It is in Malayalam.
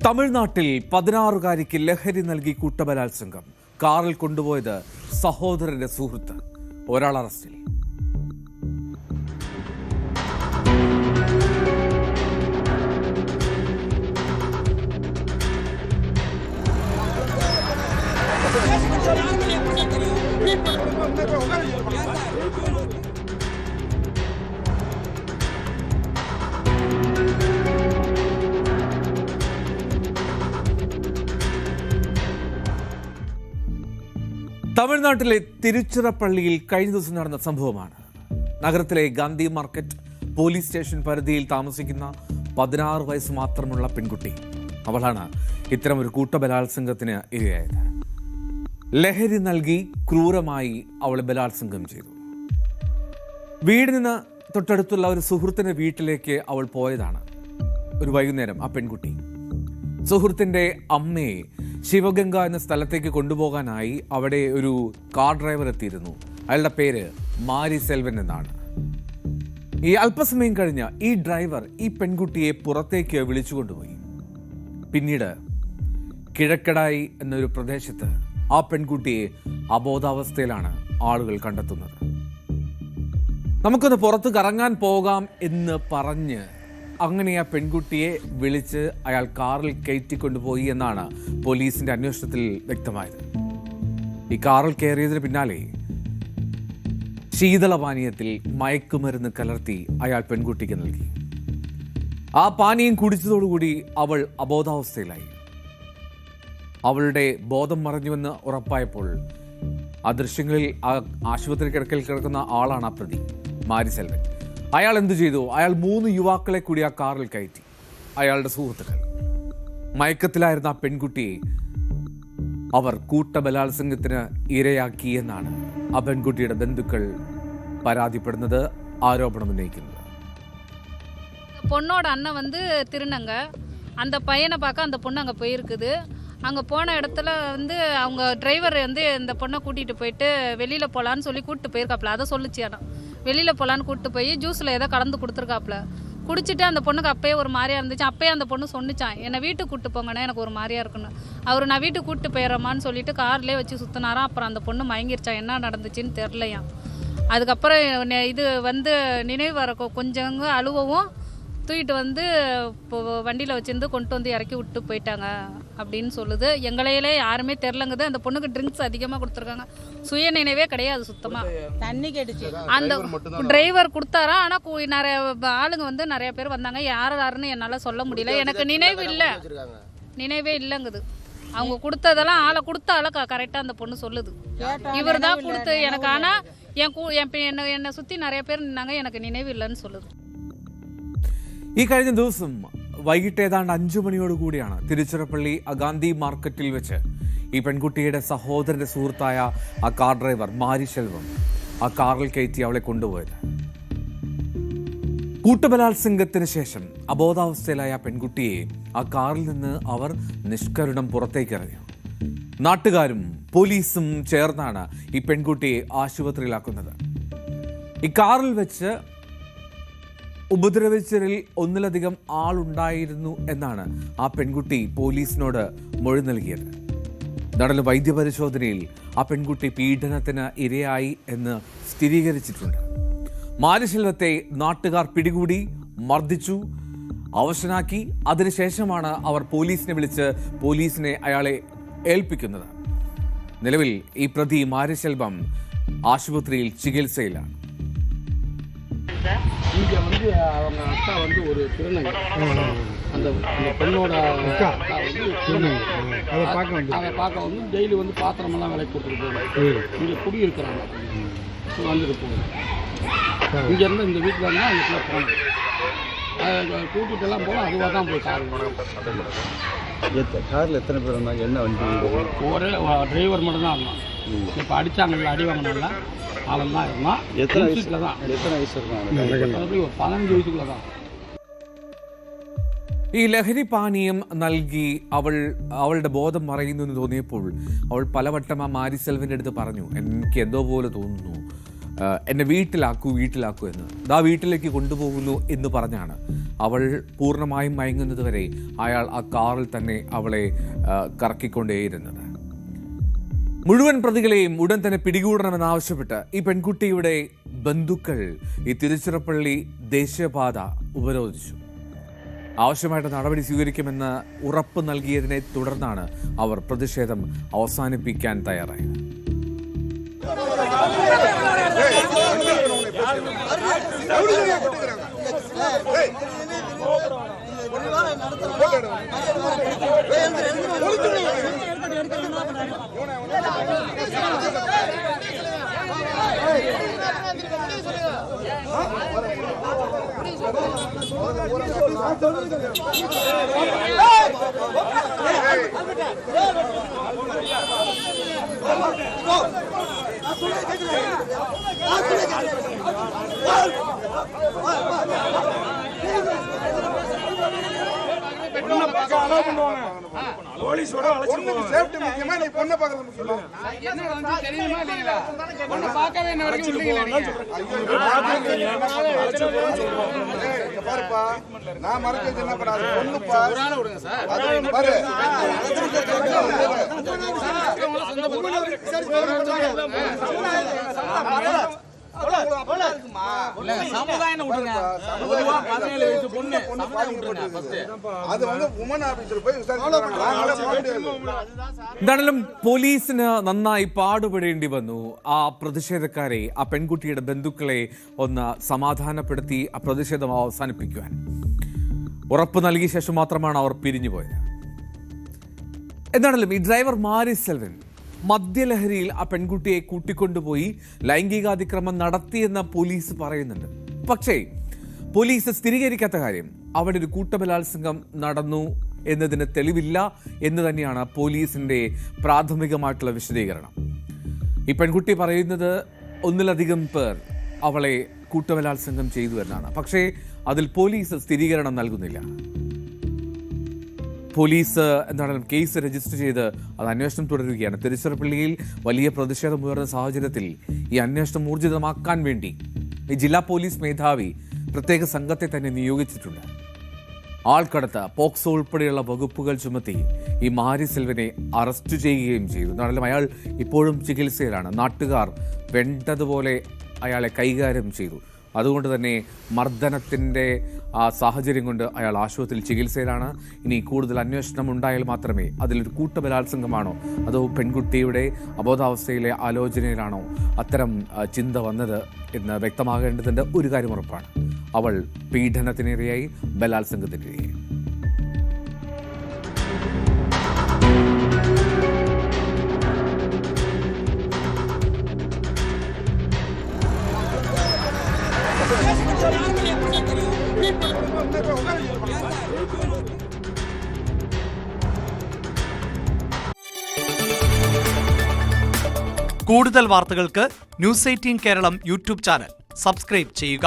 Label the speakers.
Speaker 1: തമിഴ്നാട്ടിൽ 16-കാരിക്ക് ലഹരി നൽകി കൂട്ടബലാത്സംഗം. കാറിൽ കൊണ്ടുപോയത് സഹോദരന്റെ സുഹൃത്ത്. ഒരാൾ അറസ്റ്റിൽ. തമിഴ്നാട്ടിലെ തിരുച്ചിറപ്പള്ളിയിൽ കഴിഞ്ഞ ദിവസം നടന്ന സംഭവമാണ്. നഗരത്തിലെ ഗാന്ധി മാർക്കറ്റ് പോലീസ് സ്റ്റേഷൻ പരിധിയിൽ താമസിക്കുന്ന 16 വയസ്സ് മാത്രമുള്ള പെൺകുട്ടി. അവളാണ് ഇത്തരമൊരു കൂട്ടബലാത്സംഗത്തിന് ഇരയായത്. ലഹരി നൽകി ക്രൂരമായി അവളെ ബലാത്സംഗം ചെയ്തു. വീടിൽ നിന്ന് തൊട്ടടുത്തുള്ള ഒരു സുഹൃത്തിന്റെ വീട്ടിലേക്ക് അവൾ പോയതാണ്. ഒരു വൈകുന്നേരം ആ പെൺകുട്ടി സുഹൃത്തിന്റെ അമ്മയെ ശിവഗംഗ എന്ന സ്ഥലത്തേക്ക് കൊണ്ടുപോകാനായി അവിടെ ഒരു കാർ ഡ്രൈവർ എത്തിയിരുന്നു. അയാളുടെ പേര് മാരി സെൽവൻ എന്നാണ്. ഈ അല്പസമയം കഴിഞ്ഞ് ഈ ഡ്രൈവർ ഈ പെൺകുട്ടിയെ പുറത്തേക്ക് വിളിച്ചുകൊണ്ടുപോയി. പിന്നീട് കിഴക്കടായി എന്നൊരു പ്രദേശത്ത് ആ പെൺകുട്ടിയെ അബോധാവസ്ഥയിലാണ് ആളുകൾ കണ്ടെത്തുന്നത്. നമുക്കൊന്ന് പുറത്ത് കറങ്ങാൻ പോകാം എന്ന് പറഞ്ഞ് അങ്ങനെ ആ പെൺകുട്ടിയെ വിളിച്ച് അയാൾ കാറിൽ കയറ്റിക്കൊണ്ടുപോയി എന്നാണ് പോലീസിന്റെ അന്വേഷണത്തിൽ വ്യക്തമായത്. ഈ കാറിൽ കയറിയതിന് പിന്നാലെ ശീതളപാനീയത്തിൽ മയക്കുമരുന്ന് കലർത്തി അയാൾ പെൺകുട്ടിക്ക് നൽകി. ആ പാനീയം കുടിച്ചതോടുകൂടി അവൾ അബോധാവസ്ഥയിലായി. അവളുടെ ബോധം മറഞ്ഞുവെന്ന് ഉറപ്പായപ്പോൾ ആ ദൃശ്യങ്ങളിൽ ആ ആശുപത്രി കിടക്കയിൽ കിടക്കുന്ന ആളാണ് ആ പ്രതി മാരി സെൽവൻ. അയാൾ എന്തു ചെയ്തു? അയാൾ 3 യുവാക്കളെ കൂടി ആ കാറിൽ കയറ്റി. അയാളുടെ സുഹൃത്തുക്കൾ. മയക്കത്തിലായിരുന്ന ആ പെൺകുട്ടിയെ അവർ കൂട്ടബലാത്സംഗത്തിന് ഇരയാക്കി എന്നാണ് ആ പെൺകുട്ടിയുടെ ബന്ധുക്കൾ പരാതിപ്പെടുന്നത്, ആരോപണം ഉന്നയിക്കുന്നത്.
Speaker 2: பொண்ணோட அண்ணன் வந்து திருநங்க, அந்த பையனை பார்க்க அந்த பொண்ணு அங்கே போயிருக்குது. அங்கே போன இடத்துல வந்து அவங்க டிரைவர் வந்து இந்த பொண்ணை கூட்டிகிட்டு போயிட்டு வெளியில் போகலான்னு சொல்லி கூப்பிட்டு போயிருக்காப்புல. அதை சொல்லிச்சு. ஆனால் வெளியில் போகலான்னு கூப்பிட்டு போய் ஜூஸில் ஏதோ கலந்து கொடுத்துருக்காப்புல. குடிச்சிட்டு அந்த பொண்ணுக்கு அப்பயே ஒரு மாதிரியா இருந்துச்சு. அப்பயே அந்த பொண்ணு சொன்னிச்சான், என்னை வீட்டுக்கு கூப்பிட்டு போங்கண்ணே, எனக்கு ஒரு மாதிரியா இருக்குன்னு. அவர் நான் வீட்டுக்கு கூப்பிட்டு போயிடுறேம்மான்னு சொல்லிட்டு கார்லேயே வச்சு சுற்றினாராம். அப்புறம் அந்த பொண்ணு மயங்கிருச்சான். என்ன நடந்துச்சுன்னு தெரிலையாம். அதுக்கப்புறம் இது வந்து நினைவு வர கொஞ்சம் அழுவவும் தூக்கிட்டு வந்து இப்போ வண்டியில் வச்சுருந்து கொண்டு வந்து இறக்கி விட்டு போயிட்டாங்க அப்படின்னு சொல்லுது. எங்களையிலே யாருமே தெரிலங்குது. அந்த பொண்ணுக்கு ட்ரிங்க்ஸ் அதிகமாக கொடுத்துருக்காங்க. சுய நினைவே கிடையாது சுத்தமாக. தண்ணி கேட்டுச்சு. அந்த டிரைவர் கொடுத்தாரா. ஆனால் நிறைய ஆளுங்க வந்து நிறைய பேர் வந்தாங்க. யாருன்னு என்னால் சொல்ல முடியல. எனக்கு நினைவே இல்லைங்குது. அவங்க கொடுத்ததெல்லாம் ஆளை கொடுத்த ஆளை கரெக்டாக அந்த பொண்ணு சொல்லுது. இவர் தான் கொடுத்து எனக்கு. ஆனால் என்னை சுற்றி நிறைய பேர் நின்னாங்க. எனக்கு நினைவு இல்லைன்னு சொல்லுது.
Speaker 1: ഈ കഴിഞ്ഞ ദിവസം വൈകിട്ട് ഏതാണ്ട് 5 മണിയോടുകൂടിയാണ് തിരുച്ചിറപ്പള്ളി ഗാന്ധി മാർക്കറ്റിൽ വെച്ച് ഈ പെൺകുട്ടിയുടെ സഹോദരന്റെ സുഹൃത്തായ ആ കാർ ഡ്രൈവർ മാരി സെൽവം ആ കാറിൽ കയറ്റി അവളെ കൊണ്ടുപോയത്. കൂട്ടബലാത്സംഗത്തിന് ശേഷം അബോധാവസ്ഥയിലായ ആ പെൺകുട്ടിയെ ആ കാറിൽ നിന്ന് അവർ നിഷ്കരുണം പുറത്തേക്ക് എറിഞ്ഞു. നാട്ടുകാരും പോലീസും ചേർന്നാണ് ഈ പെൺകുട്ടിയെ ആശുപത്രിയിലാക്കുന്നത്. ഈ കാറിൽ വെച്ച് ഉപദ്രവിച്ചവരിൽ ഒന്നിലധികം ആളുണ്ടായിരുന്നു എന്നാണ് ആ പെൺകുട്ടി പോലീസിനോട് മൊഴി നൽകിയത്. നടന്ന വൈദ്യപരിശോധനയിൽ ആ പെൺകുട്ടി പീഡനത്തിന് ഇരയായി എന്ന് സ്ഥിരീകരിച്ചിട്ടുണ്ട്. മാരി സെൽവത്തെ നാട്ടുകാർ പിടികൂടി മർദ്ദിച്ചു, അവശനാക്കി. അതിനുശേഷമാണ് അവർ പോലീസിനെ വിളിച്ച് പോലീസിനെ അയാളെ ഏൽപ്പിക്കുന്നത്. നിലവിൽ ഈ പ്രതി മാരി செல்வம் ஆஸ்பத்திரியில் சிகிச்சையிലാണ്.
Speaker 3: இங்கே வந்து அவங்க அக்கா வந்து ஒரு திருநங்கை. அந்த பெண்ணோட அக்கா வந்து திருநங்கை. அதை பார்க்க வந்து டெய்லி வந்து பாத்திரமெல்லாம் விலைக்கு கொடுத்துட்டு போகுது. இங்கே குடியிருக்கிறாங்க. வந்துட்டு போகுது. இங்கேருந்து இந்த வீட்டில் இருந்தால் அந்த போனோம். அதை கூட்டிகிட்டெல்லாம் போக அதுவாக தான் போய்
Speaker 4: காரில் எத்தனை பேர் இருந்தாங்க? என்ன வண்டி?
Speaker 3: ஒரே டிரைவர் மட்டும்தான் இருந்தான். இப்போ அடித்தாங்கல்ல, அடி வாங்கினால அவன் தான் இருந்தான்.
Speaker 4: எத்தனை வயசுல தான்? எத்தனை வயசு இருக்காங்க?
Speaker 3: ஒரு 15 வயசுக்குள்ள தான்.
Speaker 1: ഈ ലഹരി പാനീയം നൽകി അവളുടെ ബോധം മറയുന്നു എന്ന് തോന്നിയപ്പോൾ അവൾ പലവട്ടം ആ മാരി സെൽവന്റെ അടുത്ത് പറഞ്ഞു, എനിക്ക് എന്തോ പോലെ തോന്നുന്നു, എന്നെ വീട്ടിലാക്കൂ എന്ന്. വീട്ടിലേക്ക് കൊണ്ടുപോകുന്നു എന്ന് പറഞ്ഞാണ് അവൾ പൂർണ്ണമായും മയങ്ങുന്നതുവരെ അയാൾ ആ കാറിൽ തന്നെ അവളെ കറക്കിക്കൊണ്ടേയിരുന്നത്. മുഴുവൻ പ്രതികളെയും ഉടൻ തന്നെ പിടികൂടണമെന്നാവശ്യപ്പെട്ട് ഈ പെൺകുട്ടിയുടെ ബന്ധുക്കൾ ഈ തിരുച്ചിറപ്പള്ളി ദേശീയപാത ഉപരോധിച്ചു. ആവശ്യമായിട്ട് നടപടി സ്വീകരിക്കുമെന്ന് ഉറപ്പ് നൽകിയതിനെ തുടർന്നാണ് അവർ പ്രതിഷേധം അവസാനിപ്പിക്കാൻ തയ്യാറായത്.
Speaker 5: போலீஸோட சேஃப்டி முக்கியமா நீ பொண்ணை பார்க்கறது முக்கியம். என்ன நடந்துச்சு தெரியுமா இல்லையா? பொண்ணை பார்க்கவே என்ன வரைக்கும் விடுறீங்க நீங்க? பாருப்பா, நான் மறக்கிறது என்ன பண்ணாது பொண்ணுப்பா. ஒருநாள் விடுங்க சார். அது பாரு.
Speaker 1: എന്താണെങ്കിലും പോലീസിന് നന്നായി പാടുപെടേണ്ടി വന്നു ആ പ്രതിഷേധക്കാരെ, ആ പെൺകുട്ടിയുടെ ബന്ധുക്കളെ ഒന്ന് സമാധാനപ്പെടുത്തി ആ പ്രതിഷേധം അവസാനിപ്പിക്കുവാൻ. ഉറപ്പ് നൽകിയ ശേഷം മാത്രമാണ് അവർ പിരിഞ്ഞുപോയത്. എന്താണെങ്കിലും ഈ ഡ്രൈവർ മാരി സെൽവൻ മദ്യലഹരിയിൽ ആ പെൺകുട്ടിയെ കൂട്ടിക്കൊണ്ടുപോയി ലൈംഗികാതിക്രമം നടത്തിയെന്ന് പോലീസ് പറയുന്നുണ്ട്. പക്ഷേ പോലീസ് സ്ഥിരീകരിക്കാത്ത കാര്യം അവിടെ ഒരു കൂട്ടബലാത്സംഗം നടന്നു എന്നതിന് തെളിവില്ല എന്ന് തന്നെയാണ് പോലീസിന്റെ പ്രാഥമികമായിട്ടുള്ള വിശദീകരണം. ഈ പെൺകുട്ടി പറയുന്നത് ഒന്നിലധികം പേർ അവളെ കൂട്ടബലാത്സംഗം ചെയ്തു എന്നാണ്. പക്ഷേ അതിൽ പോലീസ് സ്ഥിരീകരണം നൽകുന്നില്ല. പോലീസ് എന്താണ് കേസ് രജിസ്റ്റർ ചെയ്ത് അത് അന്വേഷണം തുടരുകയാണ്. തിരുച്ചിറപ്പള്ളിയിൽ വലിയ പ്രതിഷേധം ഉയർന്ന സാഹചര്യത്തിൽ ഈ അന്വേഷണം ഊർജിതമാക്കാൻ വേണ്ടി ഈ ജില്ലാ പോലീസ് മേധാവി പ്രത്യേക സംഘത്തെ തന്നെ നിയോഗിച്ചിട്ടുണ്ട്. ആൾക്കടത്ത്, പോക്സോ ഉൾപ്പെടെയുള്ള വകുപ്പുകൾ ചുമത്തി ഈ മാരി സെൽവനെ അറസ്റ്റ് ചെയ്യുകയും ചെയ്തു. എന്നാലും അയാൾ ഇപ്പോഴും ചികിത്സയിലാണ്. നാട്ടുകാർ വേണ്ടതുപോലെ അയാളെ കൈകാര്യം ചെയ്തു. അതുകൊണ്ട് തന്നെ മർദ്ദനത്തിൻ്റെ ആ സാഹചര്യം കൊണ്ട് അയാൾ ആശുപത്രിയിൽ ചികിത്സയിലാണ്. ഇനി കൂടുതൽ അന്വേഷണം ഉണ്ടായാൽ മാത്രമേ അതിലൊരു കൂട്ടബലാത്സംഗമാണോ അതോ പെൺകുട്ടിയുടെ അബോധാവസ്ഥയിലെ ആലോചനയിലാണോ അത്തരം ചിന്ത വന്നത് എന്ന് വ്യക്തമാകേണ്ടതുണ്ട്. ഒരു കാര്യം ഉറപ്പാണ്, അവൾ പീഡനത്തിനിരയായി, ബലാത്സംഗത്തിനിരയായി.
Speaker 6: കൂടുതൽ വാർത്തകൾക്ക് News 18 Keralam YouTube channel subscribe ചെയ്യുക.